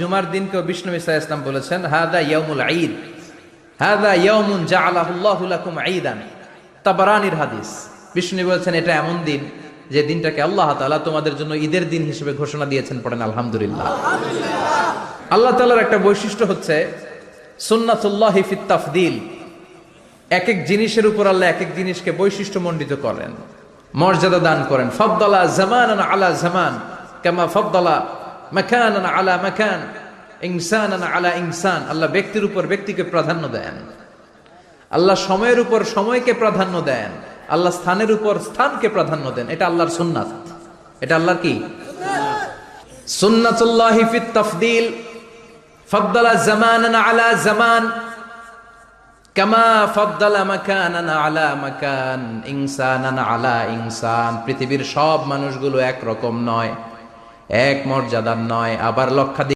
জুমার দিনকে বিষ্ণু ঈসা ইসলাম বলেছেন হাদা ইয়াউমুল ঈদ, হাদা ইয়াউমুন জাআলাহুল্লাহু লাকুম ঈদান। তাবারানির হাদিস। বিষ্ণু বলেছেন এটা এমন দিন যে দিনটাকে আল্লাহ তাআলা তোমাদের জন্য ঈদের দিন হিসেবে ঘোষণা দিয়েছেন। পড়েন আলহামদুলিল্লাহ। আল্লাহ তাআলার একটা বৈশিষ্ট্য হচ্ছে সুন্নাতুল্লাহি ফিত তাফদীল। এক এক জিনিসের উপর আল্লাহ এক এক জিনিসকে বৈশিষ্ট্যমণ্ডিত করেন, মর্যাদা দান করেন। ফাদ্দালা জামানান আলা জামান কামা ফাদ্দালা মাকানান আলা মাকান, ইনসানান আলা ইনসান। আল্লাহ ব্যক্তির উপর ব্যক্তিকে প্রাধান্য দেন, আল্লাহ সময়ের উপর সময়কে প্রাধান্য দেন, আল্লাহ স্থানের উপর স্থানকে প্রাধান্য দেন। এটা আল্লাহর সুন্নাত। এটা আল্লাহর কি সুন্নাতুল্লাহি ফিত তাফদীল। ফাদ্দালা জামানান আলা জামান কামা ফাদ্দালা মাকানান আলা মাকান, ইনসানান আলা ইনসান। পৃথিবীর সব মানুষগুলো এক রকম নয়, এক মর্যাদার নয়, আবার লক্ষাধিক